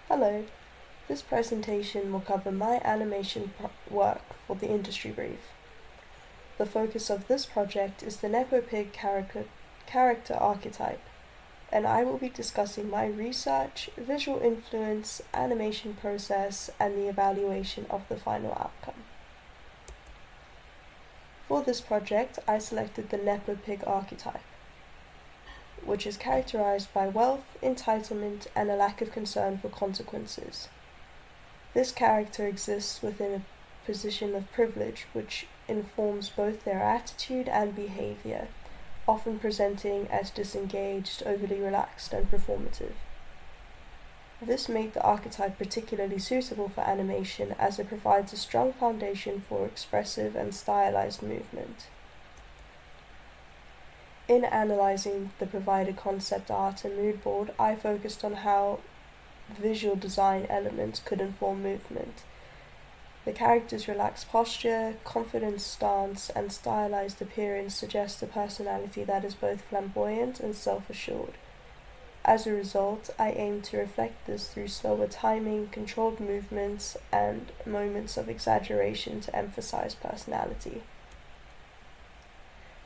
Hello, this presentation will cover my animation work for the industry brief. The focus of this project is the Nepo Pig character archetype, and I will be discussing my research, visual influence, animation process, and the evaluation of the final outcome. For this project, I selected the Nepo Pig archetype, which is characterized by wealth, entitlement, and a lack of concern for consequences. This character exists within a position of privilege which informs both their attitude and behavior, often presenting as disengaged, overly relaxed, and performative. This made the archetype particularly suitable for animation as it provides a strong foundation for expressive and stylized movement. In analyzing the provided concept art and mood board, I focused on how visual design elements could inform movement. The character's relaxed posture, confident stance, and stylized appearance suggest a personality that is both flamboyant and self-assured. As a result, I aimed to reflect this through slower timing, controlled movements, and moments of exaggeration to emphasize personality.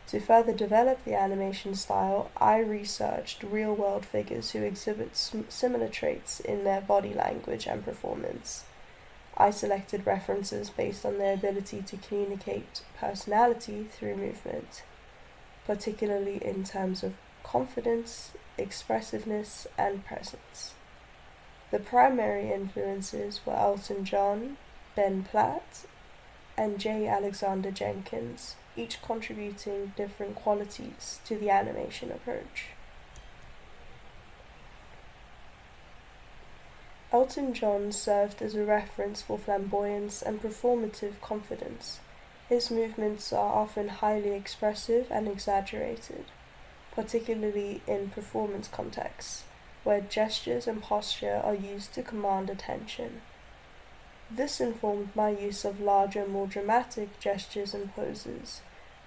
To further develop the animation style, I researched real-world figures who exhibit similar traits in their body language and performance. I selected references based on their ability to communicate personality through movement, particularly in terms of confidence, expressiveness, and presence. The primary influences were Elton John, Ben Platt, and J. Alexander Jenkins, each contributing different qualities to the animation approach. Elton John served as a reference for flamboyance and performative confidence. His movements are often highly expressive and exaggerated, particularly in performance contexts, where gestures and posture are used to command attention. This informed my use of larger, more dramatic gestures and poses,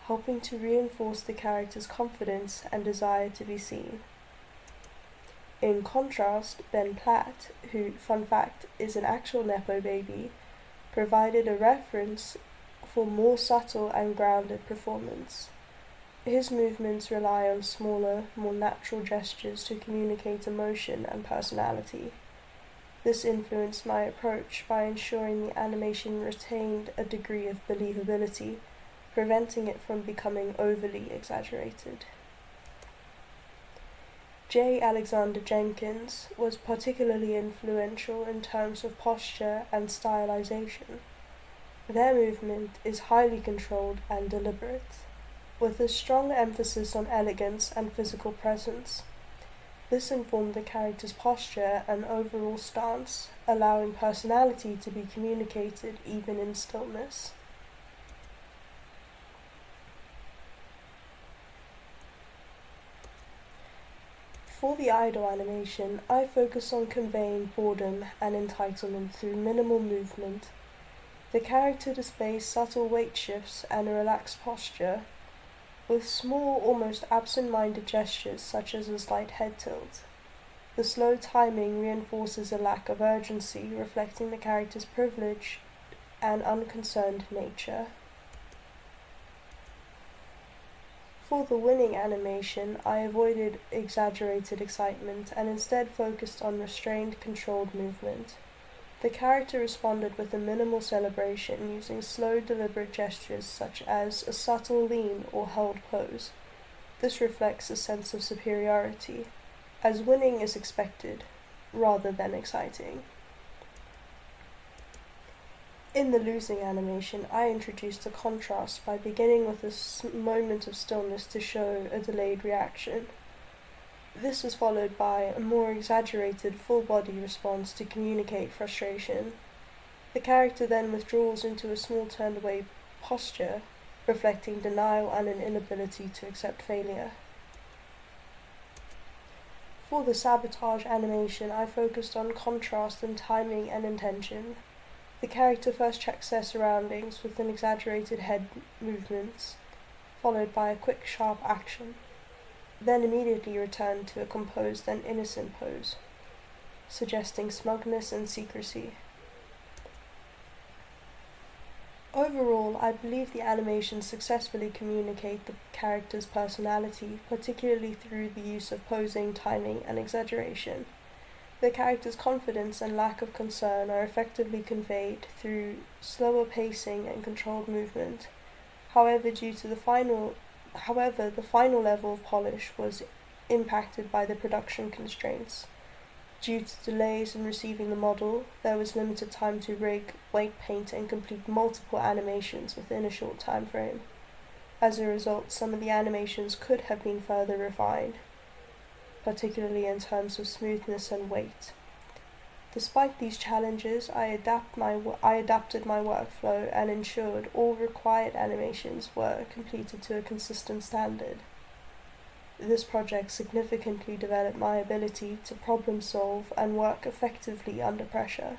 helping to reinforce the character's confidence and desire to be seen. In contrast, Ben Platt, who, fun fact, is an actual Nepo baby, provided a reference for more subtle and grounded performance. His movements rely on smaller, more natural gestures to communicate emotion and personality. This influenced my approach by ensuring the animation retained a degree of believability, preventing it from becoming overly exaggerated. J. Alexander Jenkins was particularly influential in terms of posture and stylization. Their movement is highly controlled and deliberate, with a strong emphasis on elegance and physical presence. This informed the character's posture and overall stance, allowing personality to be communicated even in stillness. For the idol animation, I focus on conveying boredom and entitlement through minimal movement. The character displays subtle weight shifts and a relaxed posture, with small, almost absent-minded gestures such as a slight head tilt. The slow timing reinforces a lack of urgency, reflecting the character's privileged and unconcerned nature. For the winning animation, I avoided exaggerated excitement and instead focused on restrained, controlled movement. The character responded with a minimal celebration using slow, deliberate gestures such as a subtle lean or held pose. This reflects a sense of superiority, as winning is expected rather than exciting. In the losing animation, I introduced a contrast by beginning with a moment of stillness to show a delayed reaction. This is followed by a more exaggerated full-body response to communicate frustration. The character then withdraws into a small turned-away posture, reflecting denial and an inability to accept failure. For the sabotage animation, I focused on contrast in timing and intention. The character first checks their surroundings with an exaggerated head movements, followed by a quick, sharp action, then immediately returned to a composed and innocent pose. suggesting smugness and secrecy. Overall, I believe the animations successfully communicate the character's personality, particularly through the use of posing, timing, and exaggeration. The character's confidence and lack of concern are effectively conveyed through slower pacing and controlled movement. However, the final level of polish was impacted by the production constraints. Due to delays in receiving the model, there was limited time to rig, weight paint, and complete multiple animations within a short time frame. As a result, some of the animations could have been further refined, particularly in terms of smoothness and weight. Despite these challenges, I adapted my workflow and ensured all required animations were completed to a consistent standard. This project significantly developed my ability to problem solve and work effectively under pressure.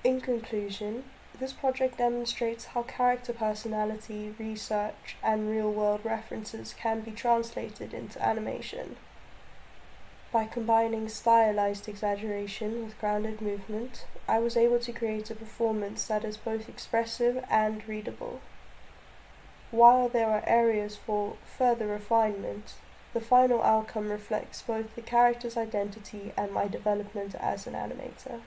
In conclusion, this project demonstrates how character personality, research, and real-world references can be translated into animation. By combining stylized exaggeration with grounded movement, I was able to create a performance that is both expressive and readable. While there are areas for further refinement, the final outcome reflects both the character's identity and my development as an animator.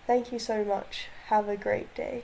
Thank you so much. Have a great day.